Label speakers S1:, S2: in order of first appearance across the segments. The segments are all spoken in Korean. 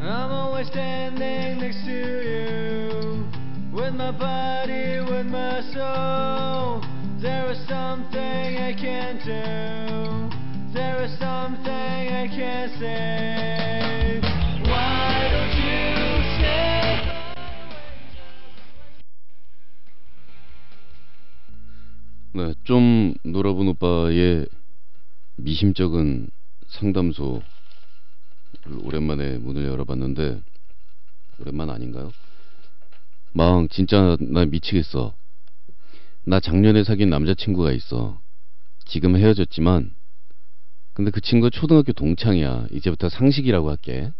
S1: I'm always standing next to you, with my body, with my soul. There is something I can't do, there is something I can't say. Why don't you stay?
S2: 네, 좀 놀아본 오빠의 미심쩍은 상담소를 오랜만에 문을 열어봤는데, 오랜만 아닌가요? 막 진짜 나 미치겠어. 나 작년에 사귄 남자친구가 있어. 지금 헤어졌지만 근데 그 친구가 초등학교 동창이야. 이제부터 상식이라고 할게.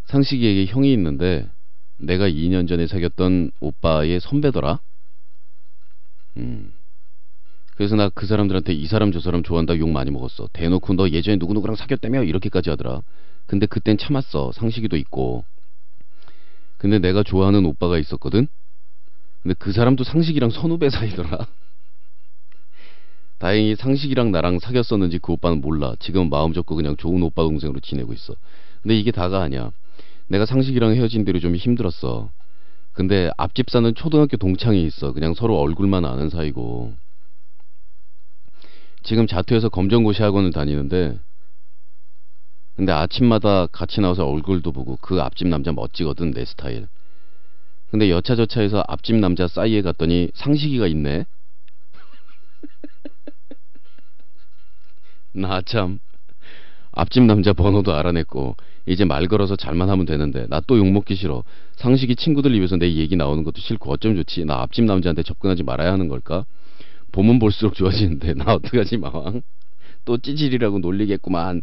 S2: 상식이에게 형이 있는데 내가 2년 전에 사귀었던 오빠의 선배더라. 그래서 나 그 사람들한테 이 사람 저 사람 좋아한다 욕 많이 먹었어. 대놓고 너 예전에 누구누구랑 사귀었다며 이렇게까지 하더라. 근데 그땐 참았어. 상식이도 있고. 근데 내가 좋아하는 오빠가 있었거든. 근데 그 사람도 상식이랑 선후배 사이더라. 다행히 상식이랑 나랑 사귀었었는지 그 오빠는 몰라. 지금 마음 접고 그냥 좋은 오빠 동생으로 지내고 있어. 근데 이게 다가 아니야. 내가 상식이랑 헤어진 뒤로 좀 힘들었어. 근데 앞집 사는 초등학교 동창이 있어. 그냥 서로 얼굴만 아는 사이고. 지금 자투해서 검정고시 학원을 다니는데, 근데 아침마다 같이 나와서 얼굴도 보고. 그 앞집 남자 멋지거든, 내 스타일. 근데 여차저차해서 앞집 남자 싸이에 갔더니 상식이가 있네. 나 참, 앞집 남자 번호도 알아냈고 이제 말 걸어서 잘만 하면 되는데 나 또 욕먹기 싫어. 상식이 친구들 입에서 내 얘기 나오는 것도 싫고 어쩜 좋지. 나 앞집 남자한테 접근하지 말아야 하는 걸까? 보면 볼수록 좋아지는데 나 어떡하지 마왕. 또 찌질이라고 놀리겠구만.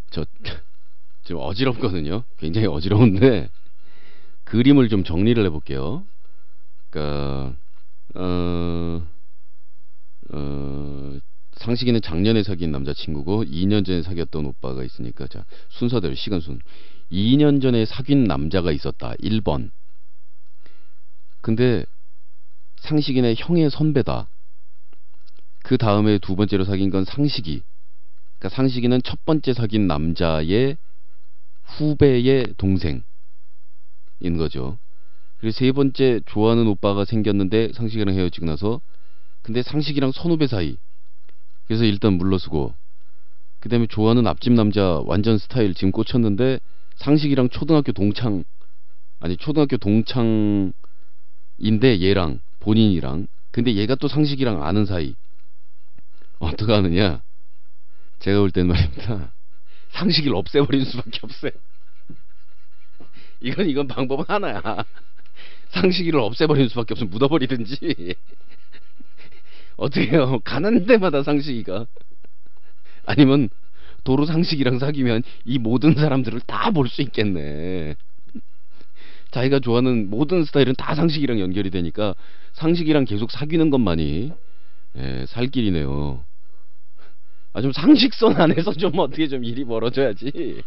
S2: 저 좀 어지럽거든요. 굉장히 어지러운데 그림을 좀 정리를 해볼게요. 그러니까 상식이는 작년에 사귄 남자친구고 2년 전에 사귀었던 오빠가 있으니까, 자 순서대로 시간순. 2년 전에 사귄 남자가 있었다. 1번. 근데 상식이네 형의 선배다. 그 다음에 두 번째로 사귄 건 상식이. 그러니까 상식이는 첫 번째 사귄 남자의 후배의 동생인 거죠. 그리고 세 번째 좋아하는 오빠가 생겼는데 상식이랑 헤어지고 나서, 근데 상식이랑 선후배 사이. 그래서 일단 물러서고, 그 다음에 좋아하는 앞집 남자 완전 스타일 지금 꽂혔는데 상식이랑 초등학교 동창, 아니 초등학교 동창인데 얘랑 본인이랑, 근데 얘가 또 상식이랑 아는 사이. 어떻게 하느냐, 제가 볼 땐 말입니다, 상식이를 없애버리는 수밖에 없어요. 이건 방법은 하나야. 상식이를 없애버리는 수밖에 없으면 묻어버리든지. 어떻게 해요? 가는 데마다 상식이가. 아니면 도로 상식이랑 사귀면 이 모든 사람들을 다 볼 수 있겠네. 자기가 좋아하는 모든 스타일은 다 상식이랑 연결이 되니까 상식이랑 계속 사귀는 것만이 살 길이네요. 아, 좀 상식선 안에서 좀 어떻게 좀 일이 벌어져야지.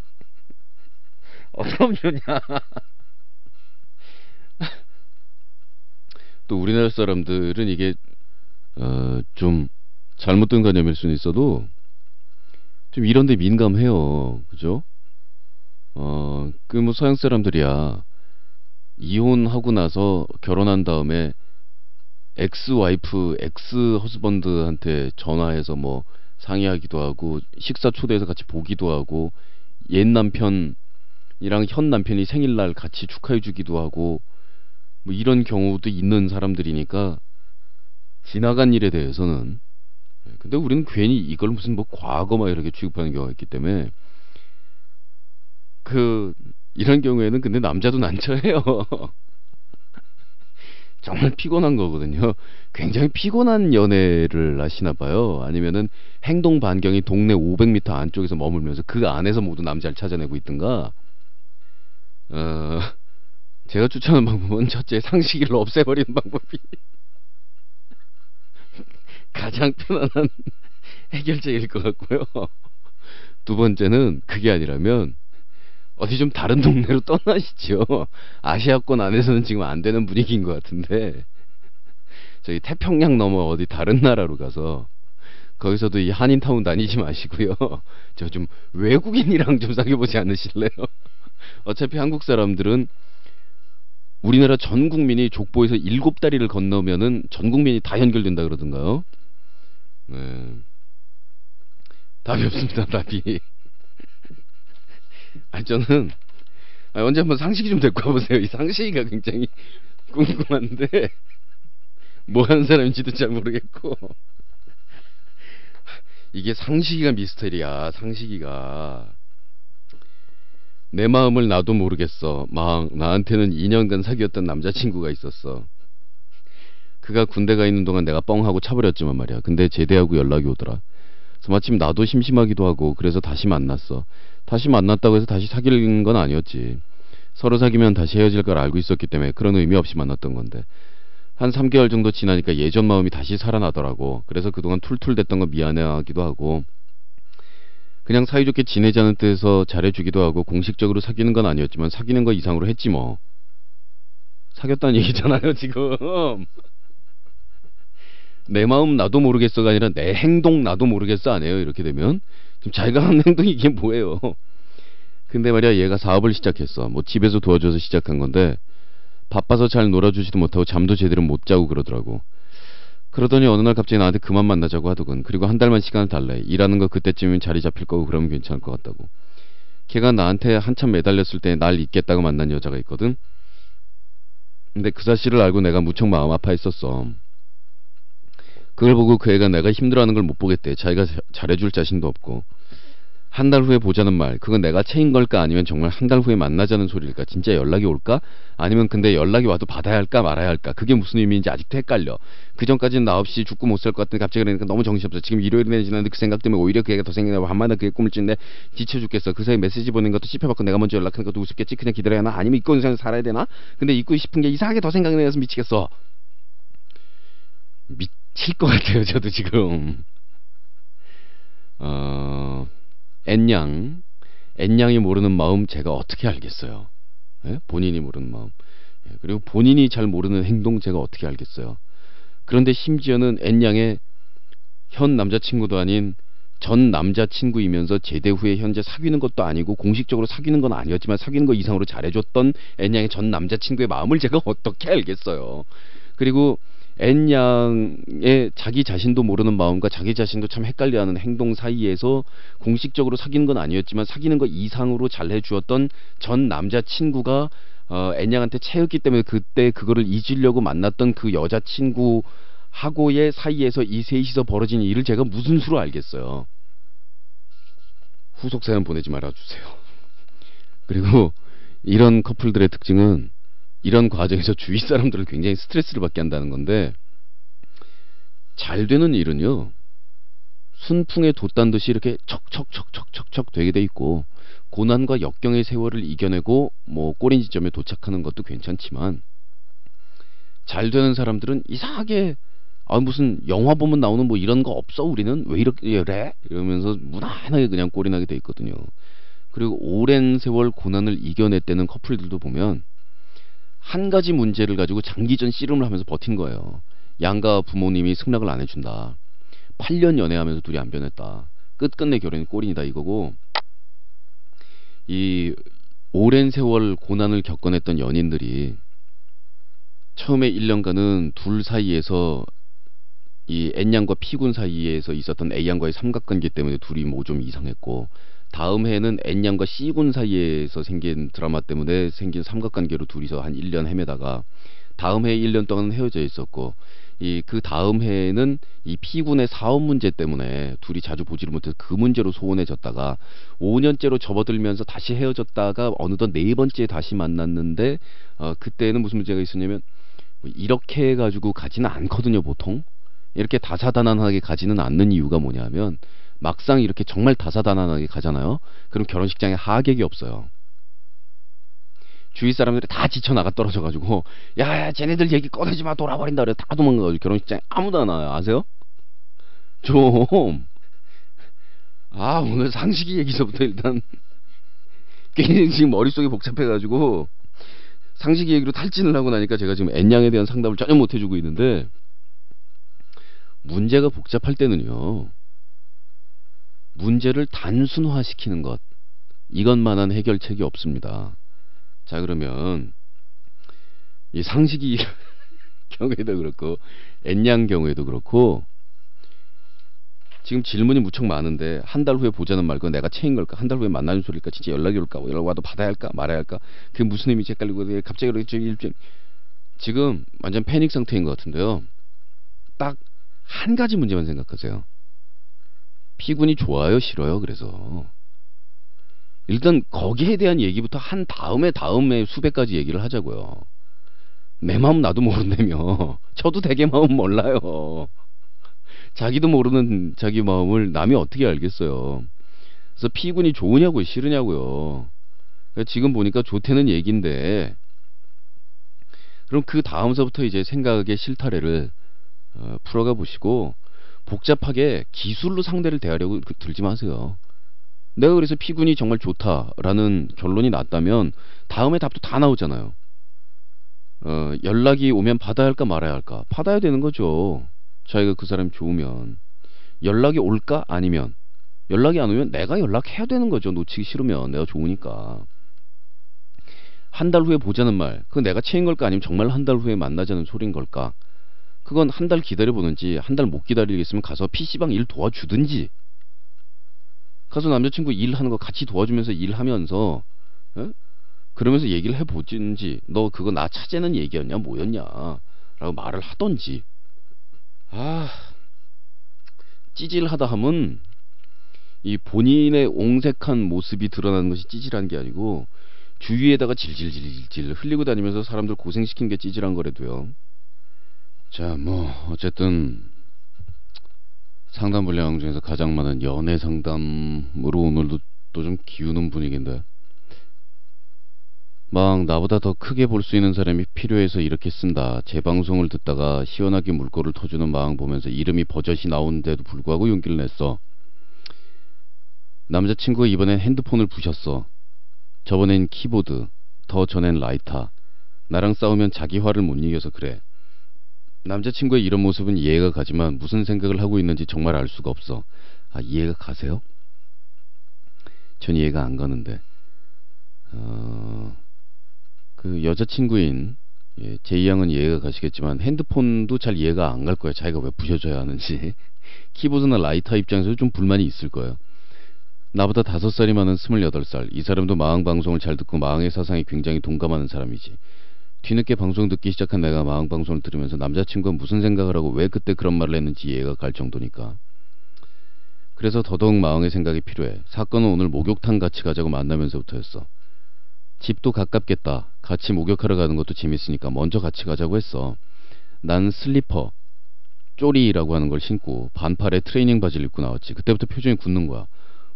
S2: 어쩜 좋냐. 또 우리나라 사람들은 이게 좀 잘못된 관념일 수는 있어도 좀 이런 데 민감해요. 그죠? 그 뭐 서양 사람들이야 이혼하고 나서 결혼한 다음에 엑스 와이프, 엑스 허스번드한테 전화해서 뭐 상의하기도 하고, 식사 초대해서 같이 보기도 하고, 옛 남편이랑 현 남편이 생일날 같이 축하해주기도 하고, 뭐 이런 경우도 있는 사람들이니까 지나간 일에 대해서는. 근데 우리는 괜히 이걸 무슨 뭐 과거 막 이렇게 취급하는 경우가 있기 때문에, 이런 경우에는 근데 남자도 난처해요. 정말 피곤한 거거든요. 굉장히 피곤한 연애를 하시나 봐요. 아니면은 행동 반경이 동네 500m 안쪽에서 머물면서 그 안에서 모두 남자를 찾아내고 있든가. 제가 추천하는 방법은 첫째, 상식을 없애버리는 방법이 가장 편안한 해결책일 것 같고요. 두 번째는 그게 아니라면 어디 좀 다른 동네로 떠나시죠. 아시아권 안에서는 지금 안 되는 분위기인 것 같은데 저희 태평양 넘어 어디 다른 나라로 가서 거기서도 이 한인타운 다니지 마시고요. 저 좀 외국인이랑 좀 사귀어보지 않으실래요? 어차피 한국 사람들은 우리나라 전 국민이 족보에서 7다리를 건너면은 전 국민이 다 연결된다 그러던가요? 네. 답이 없습니다, 답이. 저는 언제 한번 상식이 좀 데리고 와보세요. 이 상식이가 굉장히 궁금한데 뭐 하는 사람인지도 잘 모르겠고 이게 상식이가 미스터리야. 상식이가 내 마음을 나도 모르겠어. 막 나한테는 2년간 사귀었던 남자친구가 있었어. 그가 군대 가 있는 동안 내가 뻥하고 차버렸지만 말이야. 근데 제대하고 연락이 오더라. 그래서 마침 나도 심심하기도 하고 그래서 다시 만났어. 다시 만났다고 해서 다시 사귀는 건 아니었지. 서로 사귀면 다시 헤어질 걸 알고 있었기 때문에 그런 의미 없이 만났던 건데 한 3개월 정도 지나니까 예전 마음이 다시 살아나더라고. 그래서 그동안 툴툴댔던 거 미안해하기도 하고 그냥 사이좋게 지내자는 뜻에서 잘해주기도 하고 공식적으로 사귀는 건 아니었지만 사귀는 거 이상으로 했지 뭐. 사귀었다는 얘기잖아요 지금. 내 마음 나도 모르겠어가 아니라 내 행동 나도 모르겠어 아니에요. 이렇게 되면 지금 자기가 하는 행동이 이게 뭐예요. 근데 말이야 얘가 사업을 시작했어. 뭐 집에서 도와줘서 시작한 건데 바빠서 잘 놀아주지도 못하고 잠도 제대로 못 자고 그러더라고. 그러더니 어느 날 갑자기 나한테 그만 만나자고 하더군. 그리고 한 달만 시간을 달래. 일하는 거 그때쯤이면 자리 잡힐 거고 그러면 괜찮을 것 같다고. 걔가 나한테 한참 매달렸을 때 날 잊겠다고 만난 여자가 있거든. 근데 그 사실을 알고 내가 무척 마음 아파했었어. 그걸 보고 그 애가 내가 힘들어하는 걸 못 보겠대. 자기가 잘해줄 자신도 없고. 한 달 후에 보자는 말, 그건 내가 체인 걸까 아니면 정말 한 달 후에 만나자는 소리일까? 진짜 연락이 올까? 아니면 근데 연락이 와도 받아야 할까 말아야 할까? 그게 무슨 의미인지 아직도 헷갈려. 그 전까지는 나 없이 죽고 못 살 것 같은데 갑자기 그러니까 너무 정신없어. 지금 일요일이 지났는데 그 생각 때문에 오히려 그 애가 더 생각나고 한마디 그게 꿈을 찐데 지쳐 죽겠어. 그 사이 메시지 보낸 것도 씹혀받고 내가 먼저 연락하는 것도 우습겠지. 그냥 기다려야 하나? 아니면 잊고 있는 살아야 되나? 근데 잊고 싶은 게 이상하게 더 생각이 나서 미치겠어. 미칠 것 같아요 저도 지금. N양이 모르는 마음 제가 어떻게 알겠어요? 예? 본인이 모르는 마음. 예, 그리고 본인이 잘 모르는 행동 제가 어떻게 알겠어요? 그런데 심지어는 N양의 현 남자친구도 아닌 전 남자친구이면서 제대 후에 현재 사귀는 것도 아니고 공식적으로 사귀는 건 아니었지만 사귀는 거 이상으로 잘해줬던 N양의 전 남자친구의 마음을 제가 어떻게 알겠어요? 그리고 N양의 자기 자신도 모르는 마음과 자기 자신도 참 헷갈려하는 행동 사이에서 공식적으로 사귀는 건 아니었지만 사귀는 거 이상으로 잘해주었던 전 남자친구가 N양한테 채였기 때문에 그때 그거를 잊으려고 만났던 그 여자친구하고의 사이에서 이 셋이서 벌어진 일을 제가 무슨 수로 알겠어요. 후속 사연 보내지 말아주세요. 그리고 이런 커플들의 특징은 이런 과정에서 주위 사람들을 굉장히 스트레스를 받게 한다는 건데 잘 되는 일은요 순풍에 돛단 듯이 이렇게 척척척척척척 되게 돼 있고 고난과 역경의 세월을 이겨내고 뭐 꼬린 지점에 도착하는 것도 괜찮지만 잘 되는 사람들은 이상하게 무슨 영화 보면 나오는 뭐 이런 거 없어 우리는 왜 이렇게 그래 이러면서 무난하게 그냥 꼬리 나게 돼 있거든요. 그리고 오랜 세월 고난을 이겨냈다는 커플들도 보면 한 가지 문제를 가지고 장기전 씨름을 하면서 버틴 거예요. 양가 부모님이 승낙을 안 해준다. 8년 연애하면서 둘이 안 변했다. 끝끝내 결혼이 꼴이다 이거고 이 오랜 세월 고난을 겪어냈던 연인들이 처음에 1년간은 둘 사이에서 이 N양과 P군 사이에서 있었던 A양과의 삼각관계 때문에 둘이 뭐 좀 이상했고 다음 해에는 N양과 C군 사이에서 생긴 드라마 때문에 생긴 삼각관계로 둘이서 한 1년 헤매다가 다음 해 1년 동안 헤어져 있었고 그 다음 해에는 이 P군의 사업 문제 때문에 둘이 자주 보지를 못해서 그 문제로 소원해졌다가 5년째로 접어들면서 다시 헤어졌다가 어느덧 네 번째에 다시 만났는데 그때는 무슨 문제가 있었냐면 이렇게 해가지고 가지는 않거든요. 보통 이렇게 다사다난하게 가지는 않는 이유가 뭐냐면 막상 이렇게 정말 다사다난하게 가잖아요. 그럼 결혼식장에 하객이 없어요. 주위 사람들이 다 지쳐나가 떨어져가지고 야 쟤네들 얘기 꺼내지마 돌아버린다 그래 다 도망가가지고 결혼식장에 아무도 안 와요. 아세요? 좀 오늘 상식이 얘기서부터 일단 괜히 지금 머릿속이 복잡해가지고 상식이 얘기로 탈진을 하고 나니까 제가 지금 N양에 대한 상담을 전혀 못 해주고 있는데 문제가 복잡할 때는요 문제를 단순화시키는 것, 이것만한 해결책이 없습니다. 자, 그러면 이 상식이 경우에도 그렇고 N양 경우에도 그렇고 지금 질문이 무척 많은데 한 달 후에 보자는 말, 그건 내가 체인 걸까? 한 달 후에 만나는 소리일까? 진짜 연락이 올까? 연락 와도 받아야 할까? 말아야 할까? 그게 무슨 의미지? 헷갈리고 갑자기 이렇게 지금 완전 패닉 상태인 것 같은데요. 딱 한 가지 문제만 생각하세요. P군이 좋아요, 싫어요? 그래서 일단 거기에 대한 얘기부터 한 다음에 수백 가지 얘기를 하자고요. 내 마음 나도 모른다며. 저도 되게 마음 몰라요. 자기도 모르는 자기 마음을 남이 어떻게 알겠어요. 그래서 P군이 좋으냐고요, 싫으냐고요. 지금 보니까 좋다는 얘기인데, 그럼 그 다음서부터 이제 생각의 실타래를 풀어가 보시고 복잡하게 기술로 상대를 대하려고 들지 마세요. 내가 그래서 P군이 정말 좋다라는 결론이 났다면 다음에 답도 다 나오잖아요. 연락이 오면 받아야 할까 말아야 할까? 받아야 되는 거죠. 자기가 그 사람이 좋으면. 연락이 올까? 아니면 연락이 안 오면 내가 연락해야 되는 거죠. 놓치기 싫으면. 내가 좋으니까. 한 달 후에 보자는 말, 그건 내가 체인 걸까? 아니면 정말 한 달 후에 만나자는 소린 걸까? 그건 한 달 기다려보는지, 한 달 못 기다리겠으면 가서 PC방 일 도와주든지, 가서 남자친구 일하는 거 같이 도와주면서 일하면서 그러면서 얘기를 해보든지, 너 그거 나 차재는 얘기였냐 뭐였냐 라고 말을 하던지. 찌질하다 함은 이 본인의 옹색한 모습이 드러나는 것이 찌질한 게 아니고 주위에다가 질질질질 흘리고 다니면서 사람들 고생시킨 게 찌질한 거래도요. 자, 뭐 어쨌든 상담 분량 중에서 가장 많은 연애 상담으로 오늘도 또 좀 기우는 분위기인데, 막 나보다 더 크게 볼 수 있는 사람이 필요해서 이렇게 쓴다. 제 방송을 듣다가 시원하게 물꼬를 터주는 마음 보면서 이름이 버젓이 나오는데도 불구하고 용기를 냈어. 남자친구가 이번엔 핸드폰을 부셨어. 저번엔 키보드, 더 전엔 라이터. 나랑 싸우면 자기 화를 못 이겨서 그래. 남자친구의 이런 모습은 이해가 가지만 무슨 생각을 하고 있는지 정말 알 수가 없어. 이해가 가세요? 전 이해가 안 가는데. 그 여자친구인 제이양은 이해가 가시겠지만 핸드폰도 잘 이해가 안 갈 거예요. 자기가 왜 부셔줘야 하는지. 키보드나 라이터 입장에서 좀 불만이 있을 거예요. 나보다 5살이 많은 28살. 이 사람도 마왕 방송을 잘 듣고 마왕의 사상에 굉장히 동감하는 사람이지. 뒤늦게 방송 듣기 시작한 내가 마왕 방송을 들으면서 남자친구가 무슨 생각을 하고 왜 그때 그런 말을 했는지 이해가 갈 정도니까. 그래서 더더욱 마왕의 생각이 필요해. 사건은 오늘 목욕탕 같이 가자고 만나면서부터였어. 집도 가깝겠다. 같이 목욕하러 가는 것도 재밌으니까 먼저 같이 가자고 했어. 난 슬리퍼, 쪼리라고 하는 걸 신고 반팔에 트레이닝 바지를 입고 나왔지. 그때부터 표정이 굳는 거야.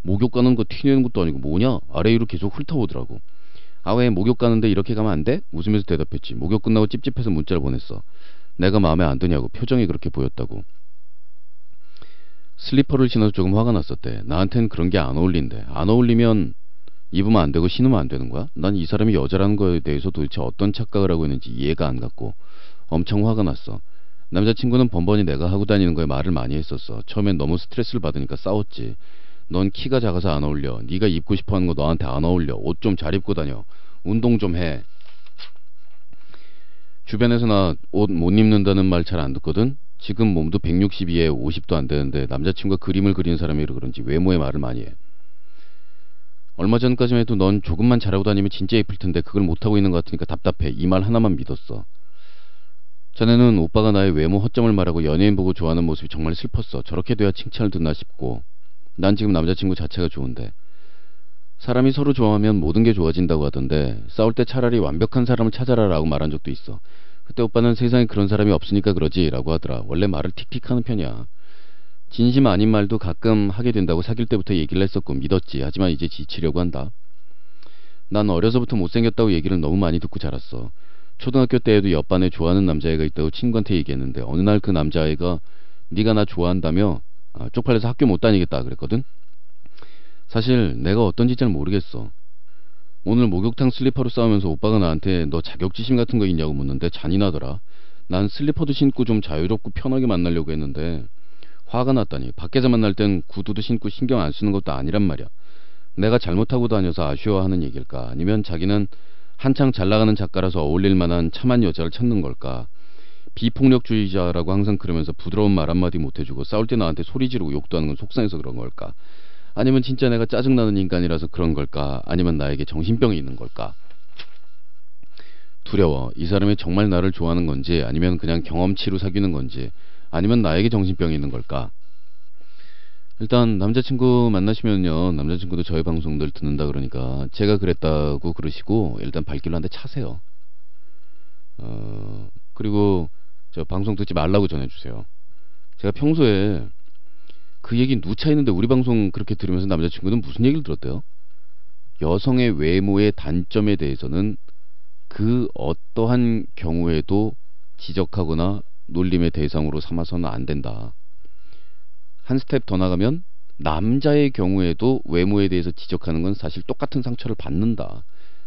S2: 목욕 가는 거 튀내는 것도 아니고 뭐냐? 아래 위로 계속 훑어보더라고. 왜 목욕 가는데 이렇게 가면 안 돼? 웃으면서 대답했지. 목욕 끝나고 찝찝해서 문자를 보냈어. 내가 마음에 안 드냐고. 표정이 그렇게 보였다고. 슬리퍼를 신어서 조금 화가 났었대. 나한텐 그런 게 안 어울린대. 안 어울리면 입으면 안 되고 신으면 안 되는 거야? 난 이 사람이 여자라는 거에 대해서 도대체 어떤 착각을 하고 있는지 이해가 안 갔고 엄청 화가 났어. 남자친구는 번번이 내가 하고 다니는 거에 말을 많이 했었어. 처음엔 너무 스트레스를 받으니까 싸웠지. 넌 키가 작아서 안 어울려. 네가 입고 싶어하는 거 너한테 안 어울려. 옷 좀 잘 입고 다녀. 운동 좀 해. 주변에서 나 옷 못 입는다는 말 잘 안 듣거든. 지금 몸도 162에 50도 안 되는데 남자친구가 그림을 그리는 사람이라 그런지 외모에 말을 많이 해. 얼마 전까지만 해도 넌 조금만 잘하고 다니면 진짜 예쁠 텐데 그걸 못하고 있는 것 같으니까 답답해. 이 말 하나만 믿었어. 전에는 오빠가 나의 외모 허점을 말하고 연예인 보고 좋아하는 모습이 정말 슬펐어. 저렇게 돼야 칭찬을 듣나 싶고. 난 지금 남자친구 자체가 좋은데. 사람이 서로 좋아하면 모든 게 좋아진다고 하던데 싸울 때 차라리 완벽한 사람을 찾아라 라고 말한 적도 있어. 그때 오빠는 세상에 그런 사람이 없으니까 그러지 라고 하더라. 원래 말을 틱틱 하는 편이야. 진심 아닌 말도 가끔 하게 된다고 사귈 때부터 얘기를 했었고 믿었지. 하지만 이제 지치려고 한다. 난 어려서부터 못생겼다고 얘기를 너무 많이 듣고 자랐어. 초등학교 때에도 옆반에 좋아하는 남자애가 있다고 친구한테 얘기했는데 어느 날 그 남자애가 네가 나 좋아한다며 쪽팔려서 학교 못 다니겠다 그랬거든. 사실 내가 어떤지 잘 모르겠어. 오늘 목욕탕 슬리퍼로 싸우면서 오빠가 나한테 너 자격지심 같은 거 있냐고 묻는데 잔인하더라. 난 슬리퍼도 신고 좀 자유롭고 편하게 만나려고 했는데 화가 났다니. 밖에서 만날 땐 구두도 신고 신경 안 쓰는 것도 아니란 말이야. 내가 잘못하고 다녀서 아쉬워하는 얘기일까? 아니면 자기는 한창 잘 나가는 작가라서 어울릴 만한 참한 여자를 찾는 걸까? 비폭력주의자라고 항상 그러면서 부드러운 말 한마디 못해주고 싸울 때 나한테 소리 지르고 욕도 하는 건 속상해서 그런 걸까? 아니면 진짜 내가 짜증나는 인간이라서 그런 걸까? 아니면 나에게 정신병이 있는 걸까? 두려워. 이 사람이 정말 나를 좋아하는 건지, 아니면 그냥 경험치로 사귀는 건지, 아니면 나에게 정신병이 있는 걸까? 일단 남자친구 만나시면요, 남자친구도 저희 방송들 듣는다 그러니까 제가 그랬다고 그러시고 일단 발길로 한 대 차세요. 그리고 저 방송 듣지 말라고 전해주세요. 제가 평소에 그 얘기 누차 했는데 우리 방송 그렇게 들으면서 남자친구는 무슨 얘기를 들었대요? 여성의 외모의 단점에 대해서는 그 어떠한 경우에도 지적하거나 놀림의 대상으로 삼아서는 안 된다. 한 스텝 더 나가면 남자의 경우에도 외모에 대해서 지적하는 건 사실 똑같은 상처를 받는다.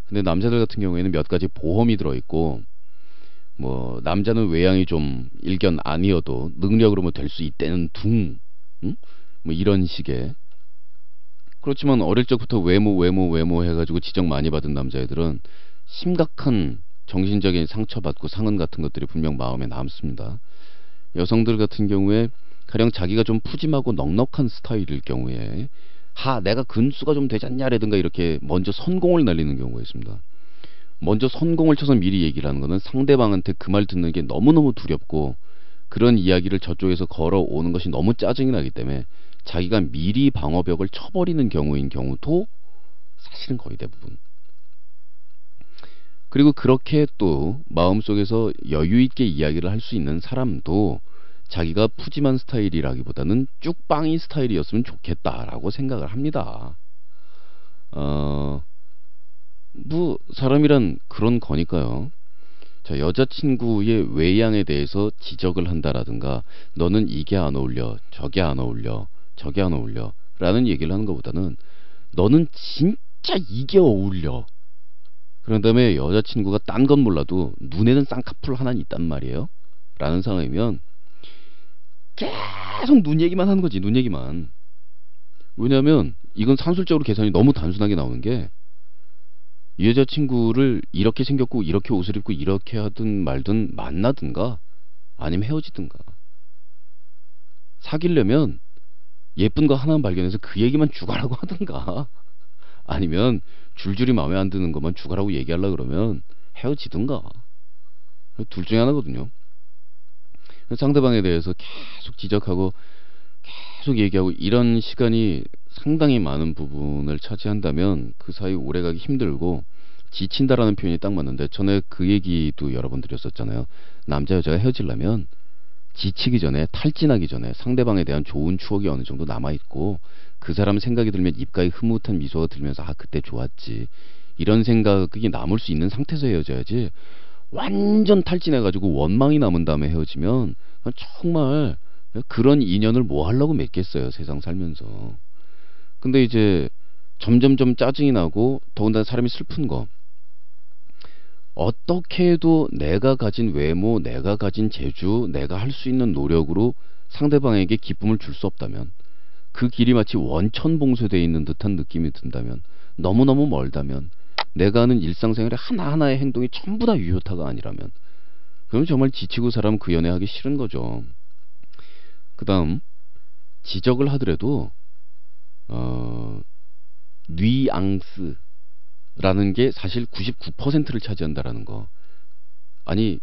S2: 근데 남자들 같은 경우에는 몇 가지 보험이 들어있고, 뭐 남자는 외양이 좀 일견 아니어도 능력으로 뭐 될 수 있다는 둥, 응? 뭐 이런 식의. 그렇지만 어릴 적부터 외모 해가지고 지적 많이 받은 남자애들은 심각한 정신적인 상처받고 상흔 같은 것들이 분명 마음에 남습니다. 여성들 같은 경우에 가령 자기가 좀 푸짐하고 넉넉한 스타일일 경우에 내가 근수가 좀 되지 않냐라든가 이렇게 먼저 선공을 날리는 경우가 있습니다. 먼저 선공을 쳐서 미리 얘기를 하는 거는 상대방한테 그 말 듣는 게 너무너무 두렵고, 그런 이야기를 저쪽에서 걸어오는 것이 너무 짜증이 나기 때문에 자기가 미리 방어벽을 쳐버리는 경우인 경우도 사실은 거의 대부분. 그리고 그렇게 또 마음속에서 여유있게 이야기를 할 수 있는 사람도 자기가 푸짐한 스타일이라기보다는 쭉빵이 스타일이었으면 좋겠다라고 생각을 합니다. 뭐 사람이란 그런 거니까요. 자, 여자친구의 외양에 대해서 지적을 한다라든가, 너는 이게 안 어울려, 저게 안 어울려, 저게 안 어울려 라는 얘기를 하는 것보다는 너는 진짜 이게 어울려. 그런 다음에 여자친구가 딴 건 몰라도 눈에는 쌍꺼풀 하나 있단 말이에요 라는 상황이면 계속 눈 얘기만 하는 거지. 눈 얘기만. 왜냐하면 이건 산술적으로 계산이 너무 단순하게 나오는 게, 이 여자친구를 이렇게 생겼고 이렇게 옷을 입고 이렇게 하든 말든 만나든가 아니면 헤어지든가. 사귀려면 예쁜 거 하나만 발견해서 그 얘기만 죽어라고 하든가, 아니면 줄줄이 마음에 안 드는 것만 죽어라고 얘기하려고 그러면 헤어지든가. 둘 중에 하나거든요. 상대방에 대해서 계속 지적하고 계속 얘기하고 이런 시간이 상당히 많은 부분을 차지한다면 그 사이 오래가기 힘들고 지친다라는 표현이 딱 맞는데, 전에 그 얘기도 여러 번 드렸었잖아요. 남자 여자가 헤어지려면 지치기 전에, 탈진하기 전에 상대방에 대한 좋은 추억이 어느 정도 남아있고, 그 사람 생각이 들면 입가에 흐뭇한 미소가 들면서 그때 좋았지, 이런 생각이 남을 수 있는 상태에서 헤어져야지, 완전 탈진해가지고 원망이 남은 다음에 헤어지면 정말 그런 인연을 뭐 하려고 맺겠어요, 세상 살면서. 근데 이제 점점점 짜증이 나고, 더군다나 사람이 슬픈 거, 어떻게 해도 내가 가진 외모, 내가 가진 재주, 내가 할 수 있는 노력으로 상대방에게 기쁨을 줄 수 없다면, 그 길이 마치 원천봉쇄되어 있는 듯한 느낌이 든다면, 너무너무 멀다면, 내가 하는 일상생활의 하나하나의 행동이 전부 다 유효타가 아니라면, 그럼 정말 지치고 사람 그 연애하기 싫은 거죠. 그 다음, 지적을 하더라도 뉘앙스라는 게 사실 99%를 차지한다라는 거. 아니,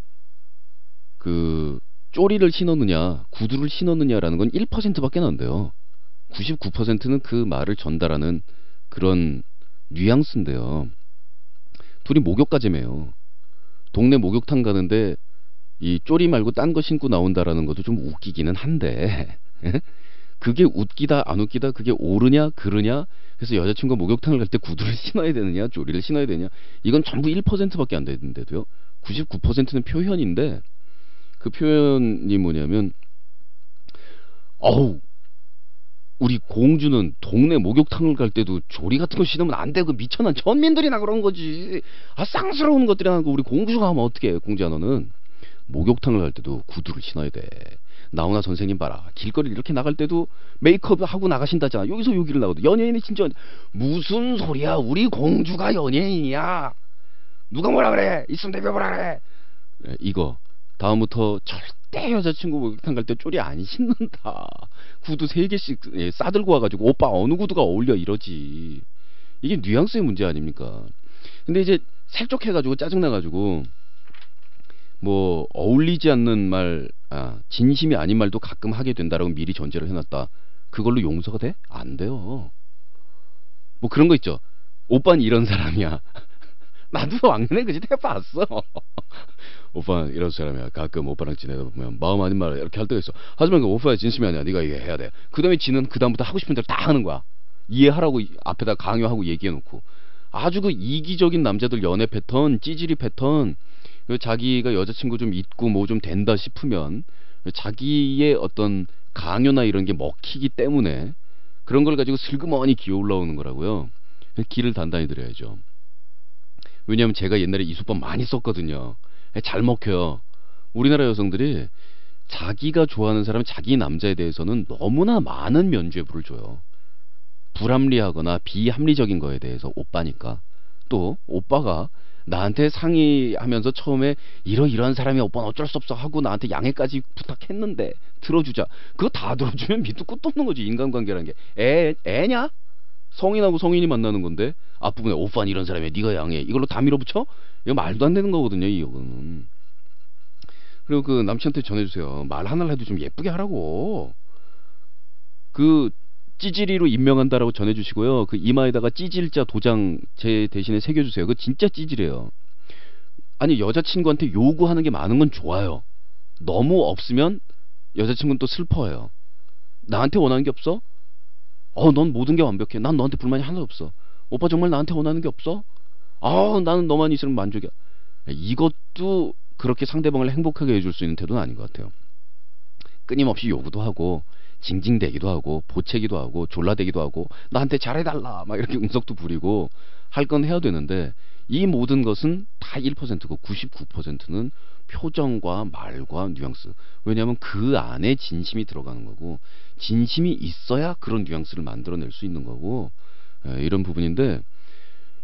S2: 그 쪼리를 신었느냐 구두를 신었느냐라는 건 1%밖에 안 돼요. 99%는 그 말을 전달하는 그런 뉘앙스인데요. 둘이 목욕까지매요. 동네 목욕탕 가는데 이 쪼리 말고 딴 거 신고 나온다라는 것도 좀 웃기기는 한데 그게 웃기다 안 웃기다, 그게 옳으냐 그르냐, 그래서 여자친구가 목욕탕을 갈 때 구두를 신어야 되느냐 쪼리를 신어야 되느냐, 이건 전부 1%밖에 안 되는데도요. 99%는 표현인데, 그 표현이 뭐냐면, 어우, 우리 공주는 동네 목욕탕을 갈 때도 조리 같은 거 신으면 안 돼. 그 미천한 천민들이나 그런 거지. 쌍스러운 것들이 하고 우리 공주가 하면 어떡해. 공주야, 너는 목욕탕을 갈 때도 구두를 신어야 돼. 나훈아 선생님 봐라. 길거리를 이렇게 나갈 때도 메이크업 하고 나가신다잖아. 여기서 여기를 나가도 연예인이 진짜 무슨 소리야. 우리 공주가 연예인이야. 누가 뭐라 그래. 이순 대표 뭐라 그래. 이거 다음부터 절대 여자친구 목욕탕 갈 때 쪼리 안 신는다. 구두 3개씩 싸들고 와가지고 오빠 어느 구두가 어울려 이러지. 이게 뉘앙스의 문제 아닙니까? 근데 이제 살쪽해가지고 짜증나가지고 뭐 어울리지 않는 말, 진심이 아닌 말도 가끔 하게 된다라고 미리 전제를 해놨다. 그걸로 용서가 돼? 안 돼요. 뭐 그런 거 있죠. 오빠는 이런 사람이야. 나도 왕년에 그 짓 해봤어. 오빠는 이런 사람이야. 가끔 오빠랑 지내다 보면 마음 아닌 말 이렇게 할 때가 있어. 하지만 그 오빠의 진심이 아니야. 네가 이거 해야 돼. 그 다음에 지는 그 다음부터 하고 싶은 대로 다 하는 거야. 이해하라고 앞에다 강요하고 얘기해놓고. 아주 그 이기적인 남자들 연애 패턴, 찌질이 패턴. 자기가 여자친구 좀 있고 뭐 좀 된다 싶으면 자기의 어떤 강요나 이런 게 먹히기 때문에 그런 걸 가지고 슬그머니 기어 올라오는 거라고요. 길을 단단히 들여야죠. 왜냐하면 제가 옛날에 이 수법 많이 썼거든요. 잘 먹혀요. 우리나라 여성들이 자기가 좋아하는 사람, 자기 남자에 대해서는 너무나 많은 면죄부를 줘요. 불합리하거나 비합리적인 거에 대해서 오빠니까. 또 오빠가 나한테 상의하면서 처음에 이러이러한 사람이 오빠는 어쩔 수 없어 하고 나한테 양해까지 부탁했는데 들어주자. 그거 다 들어주면 밑도 끝도 없는 거지. 인간관계라는 게. 애냐? 성인하고 성인이 만나는 건데 앞부분에 오빠는 이런 사람이야 네가 양해 이걸로 다 밀어붙여? 이거 말도 안 되는 거거든요. 이거는. 그리고 그 남친한테 전해주세요. 말 하나를 해도 좀 예쁘게 하라고. 그 찌질이로 임명한다라고 전해주시고요. 그 이마에다가 찌질자 도장 제 대신에 새겨주세요. 그거 진짜 찌질해요. 아니 여자친구한테 요구하는 게 많은 건 좋아요. 너무 없으면 여자친구는 또 슬퍼해요. 나한테 원하는 게 없어? 넌 모든 게 완벽해. 난 너한테 불만이 하나도 없어. 오빠 정말 나한테 원하는 게 없어? 나는 너만 있으면 만족이야. 이것도 그렇게 상대방을 행복하게 해줄 수 있는 태도는 아닌 것 같아요. 끊임없이 요구도 하고 징징대기도 하고 보채기도 하고 졸라대기도 하고 나한테 잘해달라 막 이렇게 응석도 부리고 할 건 해야 되는데 이 모든 것은 다 1%고 99%는 표정과 말과 뉘앙스. 왜냐하면 그 안에 진심이 들어가는 거고 진심이 있어야 그런 뉘앙스를 만들어낼 수 있는 거고 이런 부분인데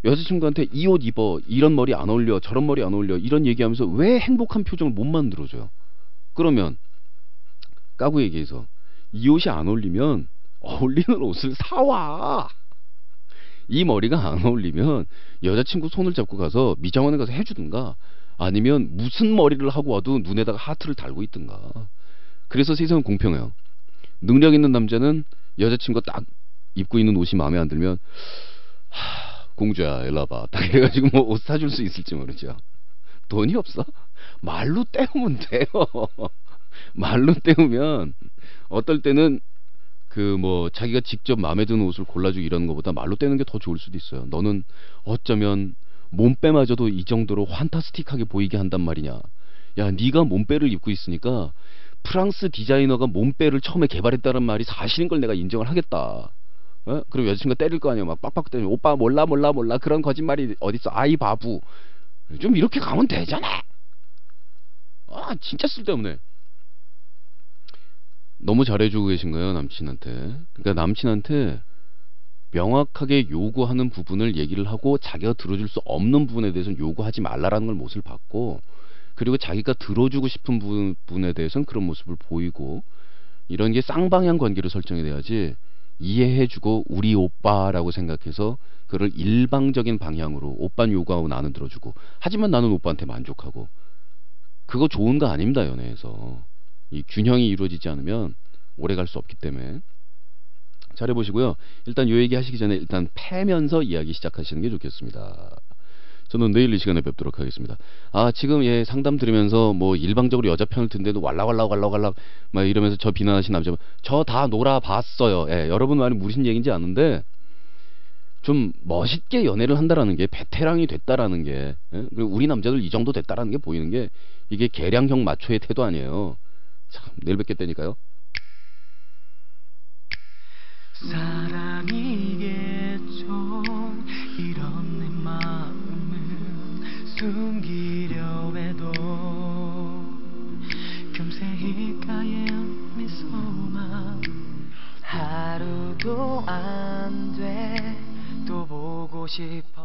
S2: 여자친구한테 이 옷 입어 이런 머리 안 어울려 저런 머리 안 어울려 이런 얘기하면서 왜 행복한 표정을 못 만들어줘요? 그러면 까고 얘기해서 이 옷이 안 어울리면 어울리는 옷을 사와. 이 머리가 안 어울리면 여자친구 손을 잡고 가서 미장원에 가서 해주든가 아니면 무슨 머리를 하고 와도 눈에다가 하트를 달고 있든가. 그래서 세상은 공평해요. 능력 있는 남자는 여자친구가 딱 입고 있는 옷이 마음에 안 들면 공주야 일로 와봐 딱 이래가지고 뭐 옷 사줄 수 있을지 모르죠. 돈이 없어? 말로 때우면 돼요. 말로 때우면 어떨 때는 그 뭐 자기가 직접 마음에 드는 옷을 골라주고 이러는 것보다 말로 떼는 게 더 좋을 수도 있어요. 너는 어쩌면 몸빼마저도 이 정도로 환타스틱하게 보이게 한단 말이냐. 야 네가 몸빼를 입고 있으니까 프랑스 디자이너가 몸빼를 처음에 개발했다는 말이 사실인 걸 내가 인정을 하겠다. 그럼 여자친구가 때릴 거 아니야. 막 빡빡 때리면 오빠 몰라 그런 거짓말이 어딨어. 아이 바보. 좀 이렇게 가면 되잖아. 진짜 쓸데없네. 너무 잘해주고 계신 거예요 남친한테. 그러니까 남친한테 명확하게 요구하는 부분을 얘기를 하고 자기가 들어줄 수 없는 부분에 대해서는 요구하지 말라라는 걸 못을 받고 그리고 자기가 들어주고 싶은 부분에 대해서는 그런 모습을 보이고 이런 게 쌍방향 관계로 설정이 돼야지 이해해주고 우리 오빠라고 생각해서 그를 일방적인 방향으로 오빠는 요구하고 나는 들어주고 하지만 나는 오빠한테 만족하고 그거 좋은 거 아닙니다. 연애에서 이 균형이 이루어지지 않으면 오래 갈 수 없기 때문에 잘해보시고요. 일단 요 얘기 하시기 전에 일단 패면서 이야기 시작하시는 게 좋겠습니다. 저는 내일 이 시간에 뵙도록 하겠습니다. 지금 상담 들으면서 뭐 일방적으로 여자 편을 든데도 왈락왈락 막 이러면서 저 비난하신 남자분 저 다 놀아봤어요. 여러분 말이 무슨 얘기인지 아는데 좀 멋있게 연애를 한다라는 게 베테랑이 됐다라는 게 그리고 우리 남자들 이 정도 됐다라는 게 보이는 게 이게 개량형 마초의 태도 아니에요. 참 내일 뵙겠다니까요.
S1: 사랑이겠죠. 이런 내 마음은 숨기려 해도 금세 입가에 싶어